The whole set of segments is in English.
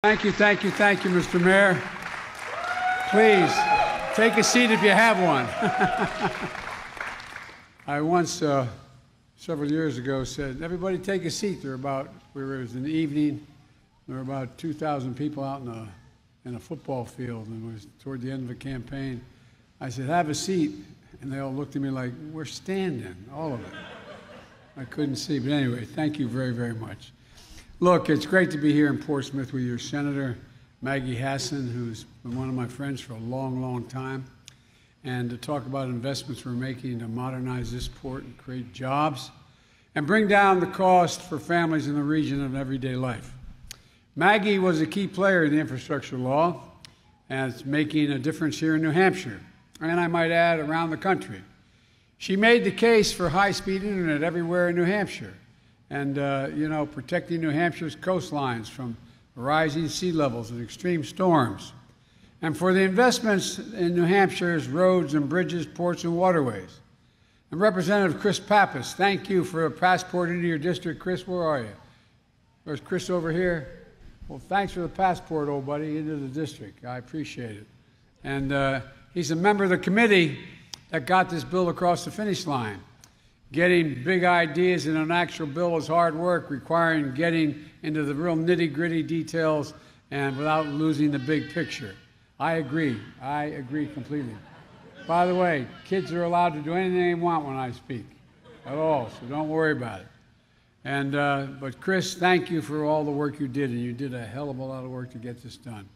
Thank you, Mr. Mayor. Please, take a seat if you have one. I once, several years ago, said, everybody take a seat. It was in the evening. There were about 2,000 people out in a football field, and it was toward the end of a campaign. I said, have a seat. And they all looked at me like, we're standing, all of it. I couldn't see, but anyway, thank you very, very much. Look, it's great to be here in Portsmouth with your Senator, Maggie Hassan, who's been one of my friends for a long, long time, and to talk about investments we're making to modernize this port and create jobs and bring down the cost for families in the region of everyday life. Maggie was a key player in the infrastructure law, and it's making a difference here in New Hampshire, and I might add, around the country. She made the case for high-speed internet everywhere in New Hampshire, and, protecting New Hampshire's coastlines from rising sea levels and extreme storms, and for the investments in New Hampshire's roads and bridges, ports, and waterways. And Representative Chris Pappas, thank you for a passport into your district. Chris, where are you? There's Chris over here. Well, thanks for the passport, old buddy, into the district. I appreciate it. And he's a member of the committee that got this bill across the finish line. Getting big ideas in an actual bill is hard work, requiring getting into the real nitty-gritty details and without losing the big picture. I agree completely. By the way, kids are allowed to do anything they want when I speak, at all, so don't worry about it. And, but Chris, thank you for all the work you did, and you did a hell of a lot of work to get this done.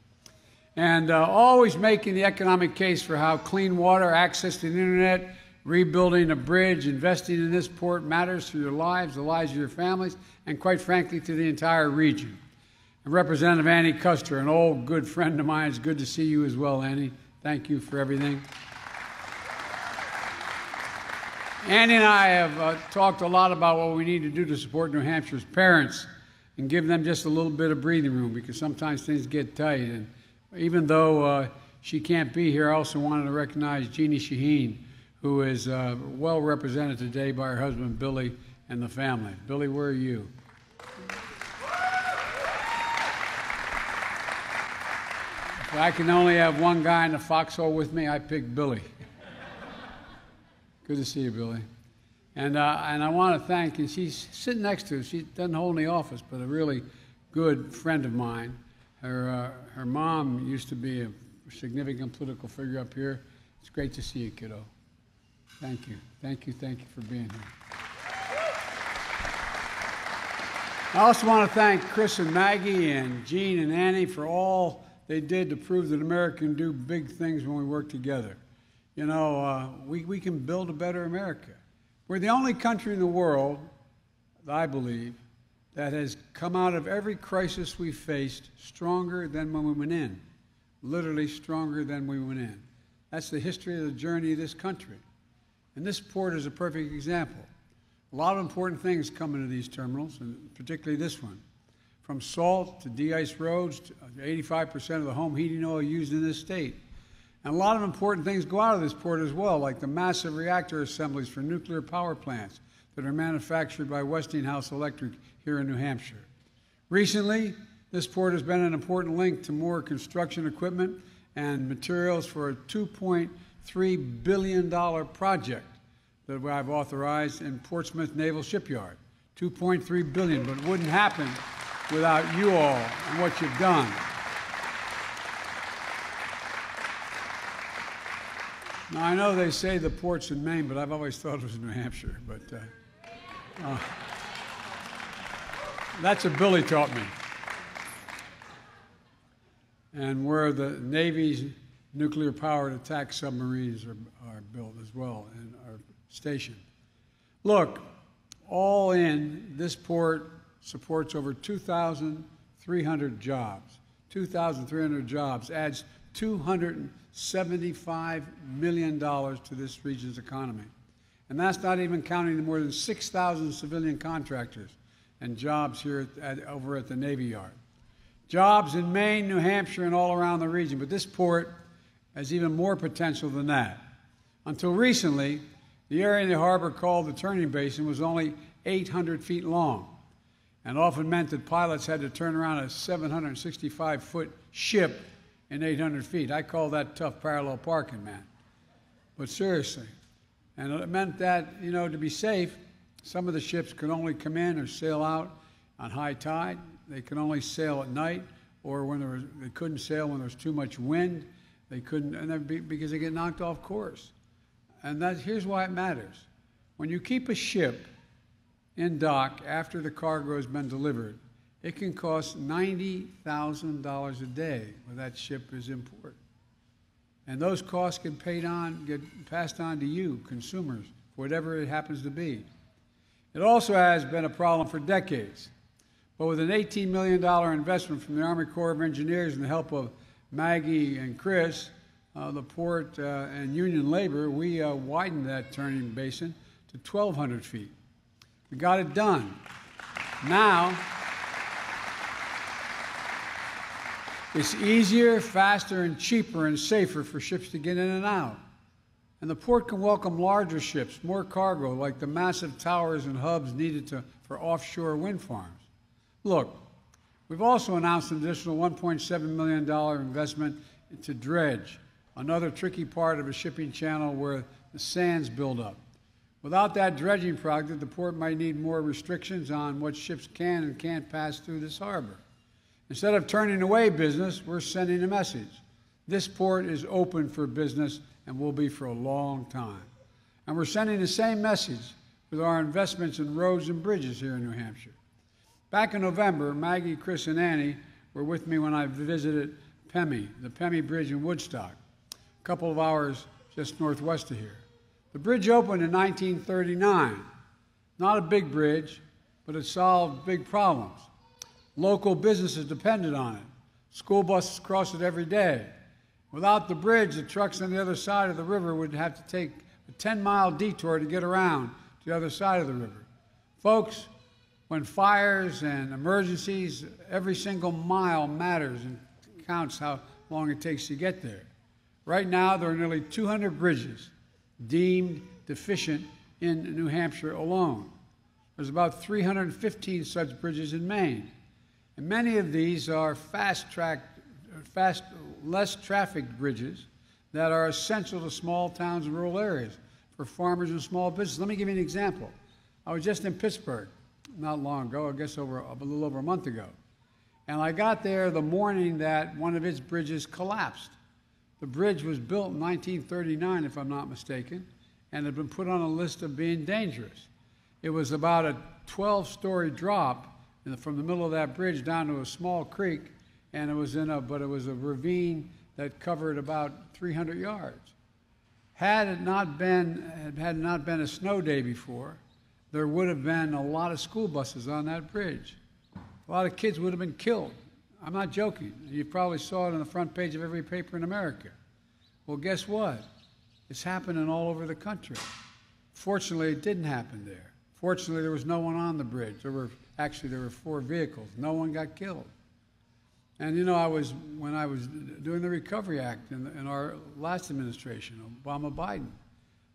And always making the economic case for how clean water, access to the internet, rebuilding a bridge, investing in this port matters to your lives, the lives of your families, and quite frankly, to the entire region. And Representative Annie Kuster, an old good friend of mine, it's good to see you as well, Annie. Thank you for everything. Annie and I have talked a lot about what we need to do to support New Hampshire's parents and give them just a little bit of breathing room, because sometimes things get tight. And even though she can't be here, I also wanted to recognize Jeannie Shaheen, who is well represented today by her husband, Billy, and the family. Billy, where are you? If I can only have one guy in the foxhole with me, I pick Billy. Good to see you, Billy. And I want to thank, and she's sitting next to us. She doesn't hold any office, but a really good friend of mine. Her mom used to be a significant political figure up here. It's great to see you, kiddo. Thank you for being here. I also want to thank Chris and Maggie and Jean and Annie for all they did to prove that America can do big things when we work together. You know, we can build a better America. We're the only country in the world, I believe, that has come out of every crisis we faced stronger than when we went in. Literally stronger than we went in. That's the history of the journey of this country. And this port is a perfect example. A lot of important things come into these terminals, and particularly this one. From salt to de-ice roads, to 85% of the home heating oil used in this state. And a lot of important things go out of this port as well, like the massive reactor assemblies for nuclear power plants that are manufactured by Westinghouse Electric here in New Hampshire. Recently, this port has been an important link to more construction equipment and materials for a $2.3 billion project that I've authorized in Portsmouth Naval Shipyard. $2.3 billion, but it wouldn't happen without you all and what you've done. Now, I know they say the port's in Maine, but I've always thought it was in New Hampshire. But that's what Billy taught me. And where the Navy's nuclear-powered attack submarines are built as well and are stationed. Look, all in, this port supports over 2,300 jobs. 2,300 jobs adds $275 million to this region's economy. And that's not even counting the more than 6,000 civilian contractors and jobs here over at the Navy Yard. Jobs in Maine, New Hampshire, and all around the region. But this port has even more potential than that. Until recently, the area in the harbor called the Turning Basin was only 800 feet long. and often meant that pilots had to turn around a 765-foot ship in 800 feet. I call that tough parallel parking, man. But seriously. And it meant that, to be safe, some of the ships could only come in or sail out on high tide. They could only sail at night, or when they couldn't sail when there was too much wind. They couldn't, because they get knocked off course. And here's why it matters. When you keep a ship in dock after the cargo has been delivered, it can cost $90,000 a day when that ship is in port. And those costs get passed on to you, consumers, whatever it happens to be. It also has been a problem for decades. But with an $18 million investment from the Army Corps of Engineers and the help of Maggie and Chris, the port and union labor, we widened that turning basin to 1,200 feet. We got it done. Now, it's easier, faster, and cheaper and safer for ships to get in and out. And the port can welcome larger ships, more cargo, like the massive towers and hubs needed for offshore wind farms. Look, we've also announced an additional $1.7 million investment into dredge, another tricky part of a shipping channel where the sands build up. Without that dredging project, the port might need more restrictions on what ships can and can't pass through this harbor. Instead of turning away business, we're sending a message. This port is open for business and will be for a long time. And we're sending the same message with our investments in roads and bridges here in New Hampshire. Back in November, Maggie, Chris, and Annie were with me when I visited PEMI, the PEMI Bridge in Woodstock, a couple of hours just northwest of here. The bridge opened in 1939. Not a big bridge, but it solved big problems. Local businesses depended on it. School buses crossed it every day. Without the bridge, the trucks on the other side of the river would have to take a 10-mile detour to get around to the other side of the river. Folks, when fires and emergencies, every single mile matters and counts how long it takes to get there. Right now, there are nearly 200 bridges deemed deficient in New Hampshire alone. There's about 315 such bridges in Maine. And many of these are less trafficked bridges that are essential to small towns and rural areas for farmers and small businesses. Let me give you an example. I was just in Pittsburgh not long ago, I guess a little over a month ago. And I got there the morning that one of its bridges collapsed. The bridge was built in 1939, if I'm not mistaken, and had been put on a list of being dangerous. It was about a 12-story drop from the middle of that bridge down to a small creek, and it was a ravine that covered about 300 yards. Had it not been a snow day before, there would have been a lot of school buses on that bridge. A lot of kids would have been killed. I'm not joking. You probably saw it on the front page of every paper in America. Well, guess what? It's happening all over the country. Fortunately, it didn't happen there. Fortunately, there was no one on the bridge. There were 4 vehicles. No one got killed. And when I was doing the Recovery Act in our last administration, Obama-Biden,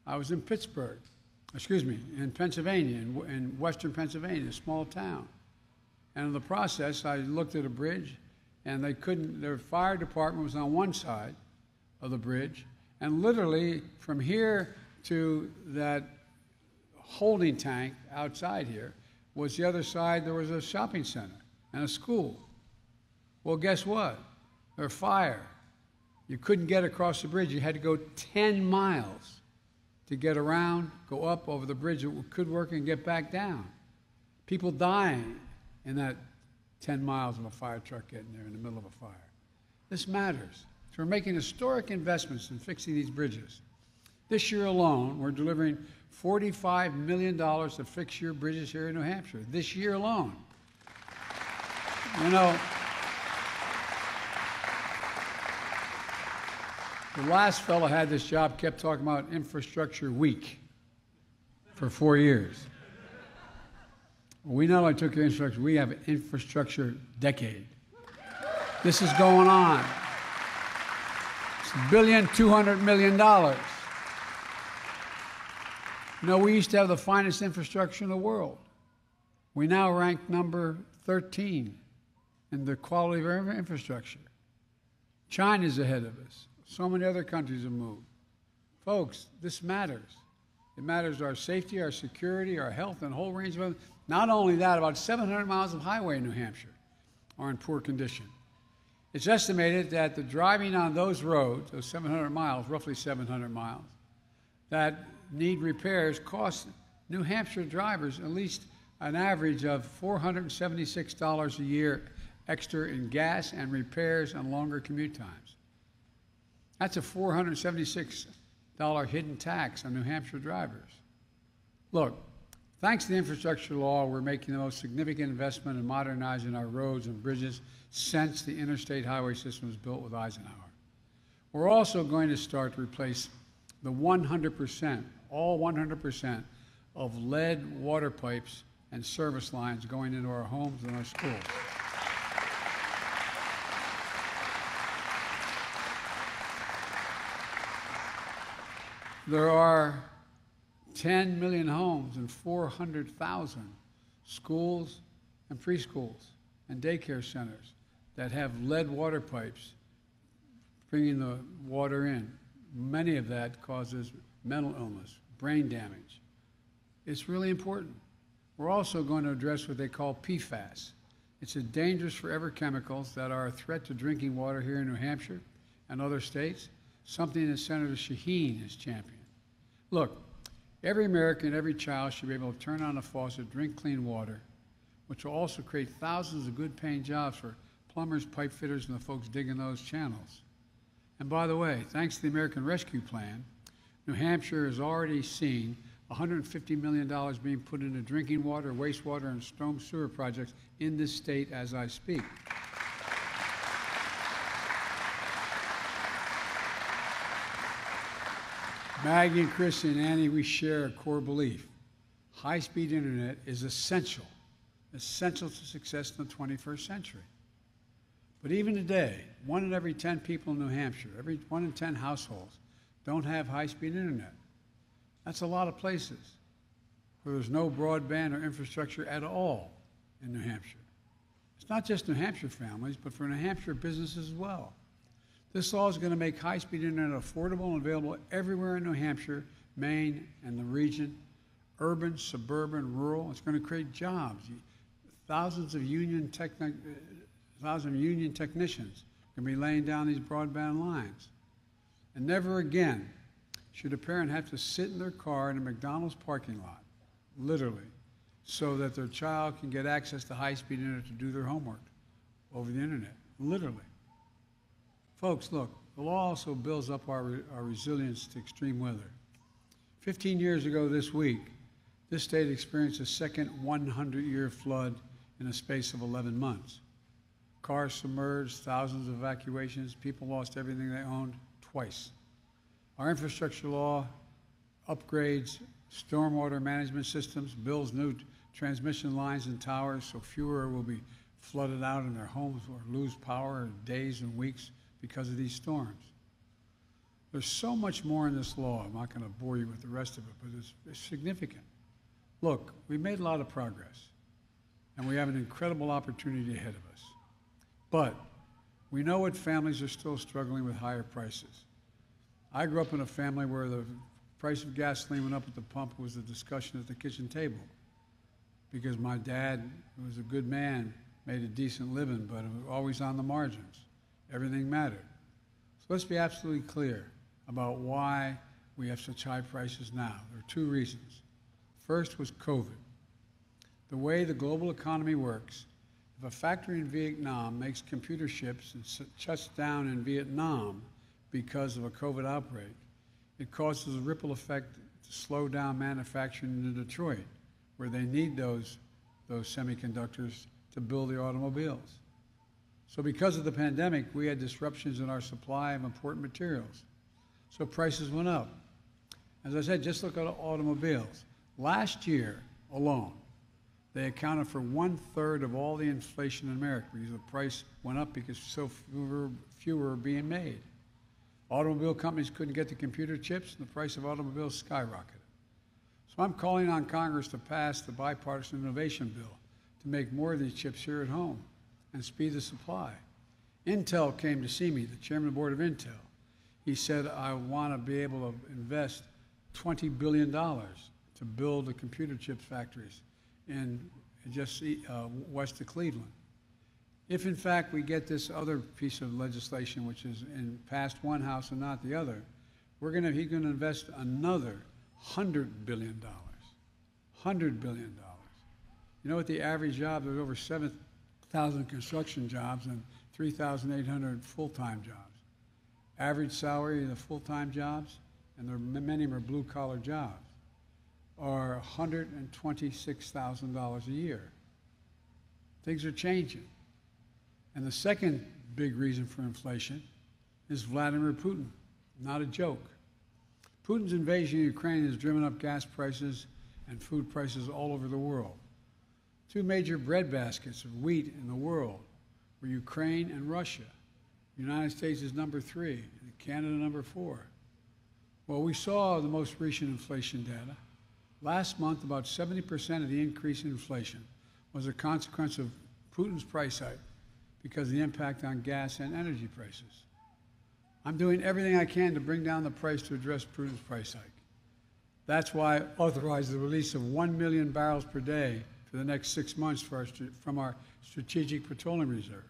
I was in in Pennsylvania, in western Pennsylvania, a small town. And in the process, I looked at a bridge, and their fire department was on one side of the bridge, and literally from here to that holding tank outside here was the other side. There was a shopping center and a school. Well, guess what? There's fire. You couldn't get across the bridge. You had to go 10 miles to get around, go up over the bridge that could work, and get back down. People dying in that 10 miles of a fire truck getting there in the middle of a fire. This matters. So we're making historic investments in fixing these bridges. This year alone, we're delivering $45 million to fix your bridges here in New Hampshire. This year alone. The last fellow had this job, kept talking about infrastructure week for 4 years. We not only took your infrastructure, we have an infrastructure decade. This is going on. It's $1.2 billion. We used to have the finest infrastructure in the world. We now rank number 13 in the quality of our infrastructure. China's ahead of us. So many other countries have moved. Folks, this matters. It matters our safety, our security, our health, and a whole range of other. Not only that, about 700 miles of highway in New Hampshire are in poor condition. It's estimated that the driving on those roads, those 700 miles, roughly 700 miles, that need repairs cost New Hampshire drivers at least an average of $476 a year extra in gas and repairs and longer commute times. That's a $476 hidden tax on New Hampshire drivers. Look, thanks to the infrastructure law, we're making the most significant investment in modernizing our roads and bridges since the interstate highway system was built with Eisenhower. We're also going to start to replace the 100%, all 100% of lead water pipes and service lines going into our homes and our schools. There are 10 million homes and 400,000 schools and preschools and daycare centers that have lead water pipes bringing the water in. Many of that causes mental illness, brain damage. It's really important. We're also going to address what they call PFAS. It's a dangerous forever chemicals that are a threat to drinking water here in New Hampshire and other states, something that Senator Shaheen has championed. Look, every American, every child should be able to turn on a faucet, drink clean water, which will also create thousands of good-paying jobs for plumbers, pipe fitters, and the folks digging those channels. And by the way, thanks to the American Rescue Plan, New Hampshire has already seen $150 million being put into drinking water, wastewater, and storm sewer projects in this state as I speak. Maggie and Chris and Annie, we share a core belief. High-speed internet is essential to success in the 21st century. But even today, 1 in every 10 people in New Hampshire, 1 in 10 households, don't have high-speed internet. That's a lot of places where there's no broadband or infrastructure at all in New Hampshire. It's not just New Hampshire families, but for New Hampshire businesses as well. This law is going to make high-speed internet affordable and available everywhere in New Hampshire, Maine, and the region, urban, suburban, rural. It's going to create jobs. Thousands of union technicians are going to be laying down these broadband lines. And never again should a parent have to sit in their car in a McDonald's parking lot, literally, so that their child can get access to high-speed internet to do their homework over the internet, literally. Folks, look, the law also builds up our resilience to extreme weather. 15 years ago this week, this state experienced a second 100-year flood in a space of 11 months. Cars submerged, thousands of evacuations, people lost everything they owned twice. Our infrastructure law upgrades stormwater management systems, builds new transmission lines and towers so fewer will be flooded out in their homes or lose power in days and weeks because of these storms. There's so much more in this law. I'm not going to bore you with the rest of it, but it's significant. Look, we made a lot of progress, and we have an incredible opportunity ahead of us. But we know what families are still struggling with higher prices. I grew up in a family where the price of gasoline went up at the pump was a discussion at the kitchen table because my dad, who was a good man, made a decent living, but it was always on the margins. Everything mattered. So let's be absolutely clear about why we have such high prices now. There are 2 reasons. First was COVID. The way the global economy works, if a factory in Vietnam makes computer chips and shuts down in Vietnam because of a COVID outbreak, it causes a ripple effect to slow down manufacturing in Detroit, where they need those semiconductors to build the automobiles. So because of the pandemic, we had disruptions in our supply of important materials. So prices went up. As I said, just look at automobiles. Last year alone, they accounted for 1/3 of all the inflation in America because the price went up because so fewer were being made. Automobile companies couldn't get the computer chips, and the price of automobiles skyrocketed. So I'm calling on Congress to pass the bipartisan innovation bill to make more of these chips here at home and speed the supply. Intel came to see me, the chairman of the board of Intel. He said, I want to be able to invest $20 billion to build the computer chips factories in just west of Cleveland. If, in fact, we get this other piece of legislation, which is passed one house and not the other, he's going to invest another $100 billion. $100 billion. You know what the average job, there's over 7,000 construction jobs and 3,800 full-time jobs. Average salary of the full-time jobs, and many of them are blue-collar jobs, are $126,000 a year. Things are changing. And the second big reason for inflation is Vladimir Putin. Not a joke. Putin's invasion of Ukraine has driven up gas prices and food prices all over the world. Two major breadbaskets of wheat in the world were Ukraine and Russia. The United States is number 3, and Canada number 4. Well, we saw the most recent inflation data. Last month, about 70% of the increase in inflation was a consequence of Putin's price hike because of the impact on gas and energy prices. I'm doing everything I can to bring down the price to address Putin's price hike. That's why I authorized the release of 1 million barrels per day for the next 6 months from our Strategic Petroleum Reserve.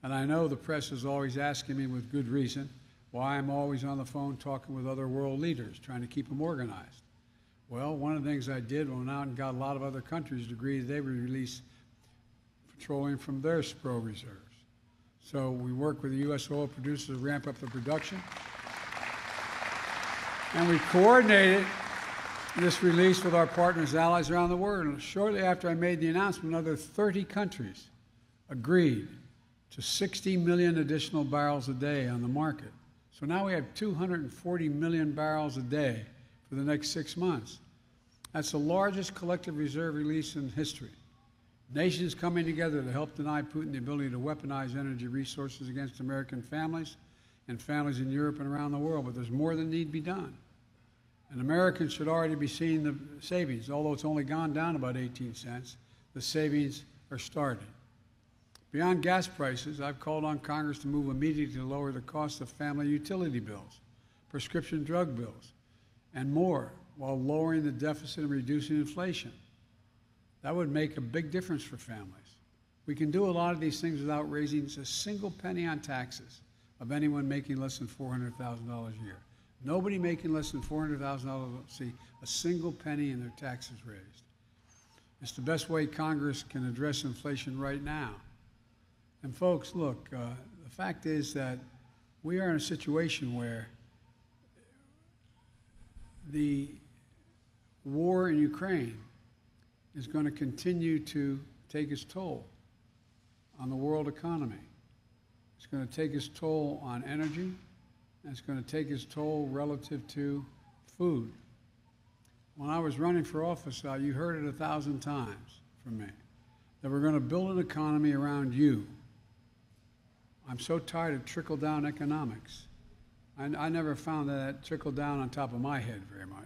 And I know the press is always asking me with good reason why I'm always on the phone talking with other world leaders, trying to keep them organized. Well, one of the things I did, went out and got a lot of other countries to agree that they would release petroleum from their SPRO reserves. So we work with the U.S. oil producers to ramp up the production. And we coordinated this release with our partners, allies around the world. And shortly after I made the announcement, another 30 countries agreed to 60 million additional barrels a day on the market. So now we have 240 million barrels a day for the next 6 months. That's the largest collective reserve release in history. Nations coming together to help deny Putin the ability to weaponize energy resources against American families and families in Europe and around the world. But there's more that need to be done. And Americans should already be seeing the savings. Although it's only gone down about 18 cents, the savings are starting. Beyond gas prices, I've called on Congress to move immediately to lower the cost of family utility bills, prescription drug bills, and more, while lowering the deficit and reducing inflation. That would make a big difference for families. We can do a lot of these things without raising a single penny on taxes of anyone making less than $400,000 a year. Nobody making less than $400,000 will see a single penny in their taxes raised. It's the best way Congress can address inflation right now. And folks, look, the fact is that we are in a situation where the war in Ukraine is going to continue to take its toll on the world economy. It's going to take its toll on energy, and it's going to take its toll relative to food. When I was running for office, you heard it 1,000 times from me, that we're going to build an economy around you. I'm so tired of trickle-down economics. I never found that trickled down on top of my head very much.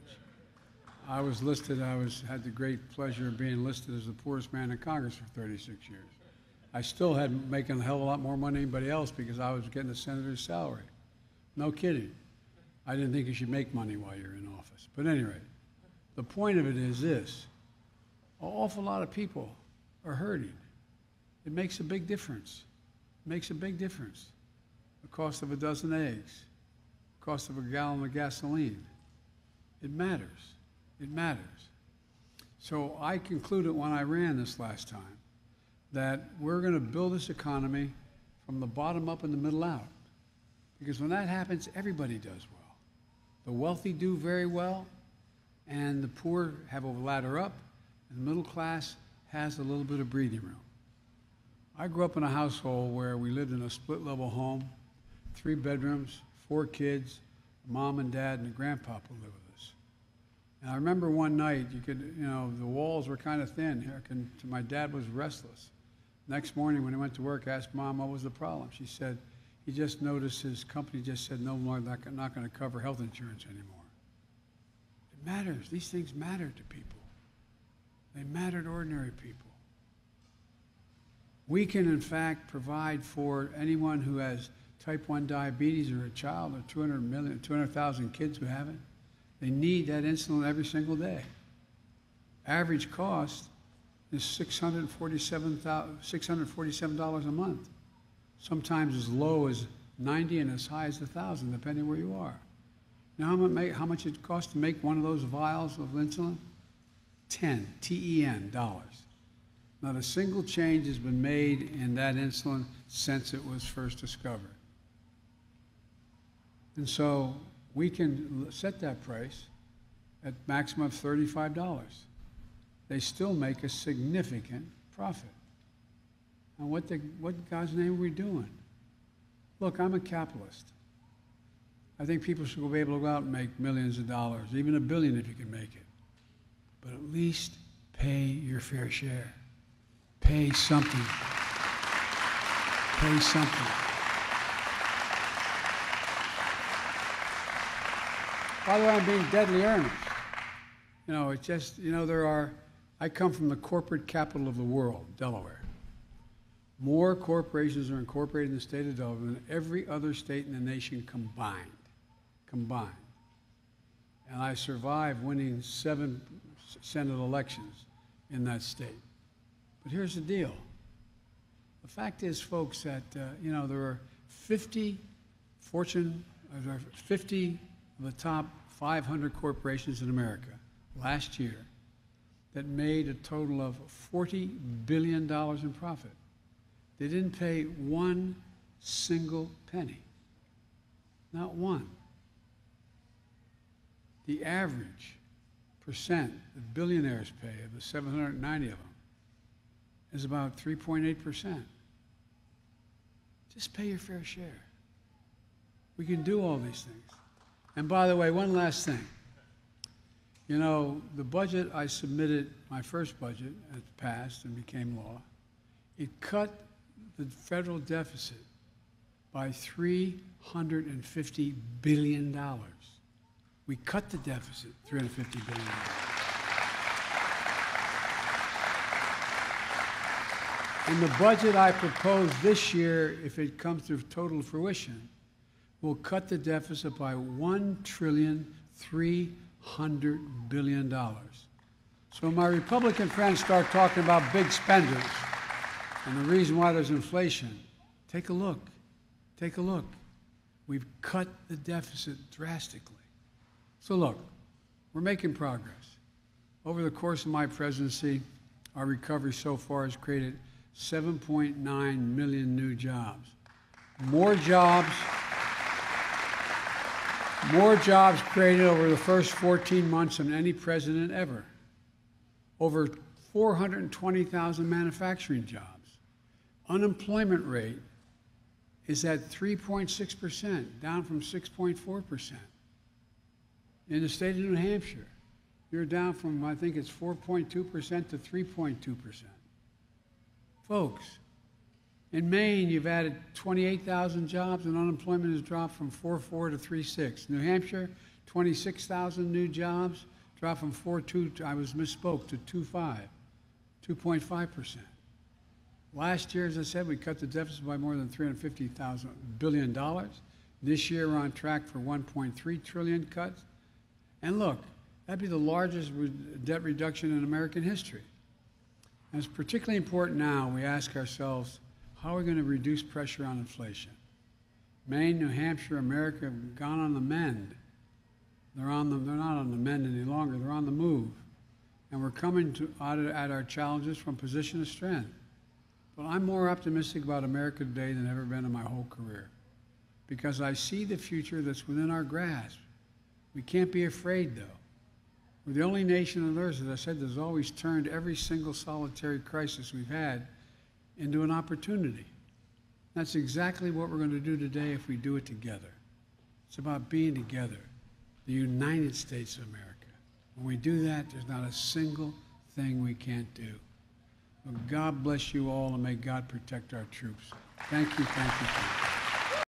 I was listed, had the great pleasure of being listed as the poorest man in Congress for 36 years. I still had making a hell of a lot more money than anybody else because I was getting a senator's salary. No kidding. I didn't think you should make money while you're in office. But anyway, the point of it is this. An awful lot of people are hurting. It makes a big difference. It makes a big difference. The cost of a dozen eggs, the cost of a gallon of gasoline. It matters. It matters. So I concluded when I ran this last time that we're going to build this economy from the bottom up and the middle out. Because when that happens, everybody does well. The wealthy do very well, and the poor have a ladder up, and the middle class has a little bit of breathing room. I grew up in a household where we lived in a split-level home, 3 bedrooms, 4 kids, mom and dad, and a grandpapa lived with us. And I remember one night, the walls were kind of thin. My dad was restless. Next morning when he went to work, I asked Mom what was the problem. She said, he just noticed his company just said, no more, not going to cover health insurance anymore. It matters. These things matter to people. They matter to ordinary people. We can, in fact, provide for anyone who has type 1 diabetes or a child, or 200,000 kids who have it. They need that insulin every single day. Average cost is $647 a month, sometimes as low as $90 and as high as $1,000, depending where you are. Now, how much it costs to make one of those vials of insulin? 10, T-E-N, dollars. Not a single change has been made in that insulin since it was first discovered. And so we can set that price at maximum of $35. They still make a significant profit. And what God's name are we doing? Look, I'm a capitalist. I think people should be able to go out and make millions of dollars, even $1 billion if you can make it. But at least pay your fair share. Pay something. Pay something. By the way, I'm being deadly earnest. You know, it's just, you know, I come from the corporate capital of the world, Delaware. More corporations are incorporated in the state of Delaware than every other state in the nation combined. And I survived winning 7 Senate elections in that state. But here's the deal. The fact is, folks, that, you know, there are 50 of the top 500 corporations in America last year that made a total of $40 billion in profit. They didn't pay one single penny. Not one. The average percent that billionaires pay, of the 790 of them, is about 3.8%. Just pay your fair share. We can do all these things. And by the way, one last thing. You know, the budget I submitted, my first budget, it passed and became law, it cut the federal deficit by $350 billion. We cut the deficit, $350 billion. And the budget I propose this year, if it comes to total fruition, will cut the deficit by $1.3 trillion. So my Republican friends start talking about big spenders and the reason why there's inflation. Take a look. Take a look. We've cut the deficit drastically. So look, we're making progress. Over the course of my presidency, our recovery so far has created 7.9 million new jobs. More jobs created over the first 14 months than any president ever. Over 420,000 manufacturing jobs. Unemployment rate is at 3.6%, down from 6.4%. In the state of New Hampshire, you're down from, I think it's 4.2% to 3.2%. Folks, in Maine, you've added 28,000 jobs and unemployment has dropped from 4.4 to 3.6. New Hampshire, 26,000 new jobs, dropped from 4.2, I misspoke, to 2.5%. Last year, as I said, we cut the deficit by more than $350 billion. This year, we're on track for 1.3 trillion cuts. And look, that'd be the largest debt reduction in American history. And it's particularly important now we ask ourselves, how are we going to reduce pressure on inflation? Maine, New Hampshire, America have gone on the mend. They're not on the mend any longer. They're on the move. And we're coming at our challenges from a position of strength. But I'm more optimistic about America today than I've ever been in my whole career, because I see the future that's within our grasp. We can't be afraid, though. We're the only nation on earth, as I said, that's always turned every single solitary crisis we've had into an opportunity. That's exactly what we're going to do today if we do it together. It's about being together, the United States of America. When we do that, there's not a single thing we can't do. Well, God bless you all, and may God protect our troops. Thank you, thank you, thank you.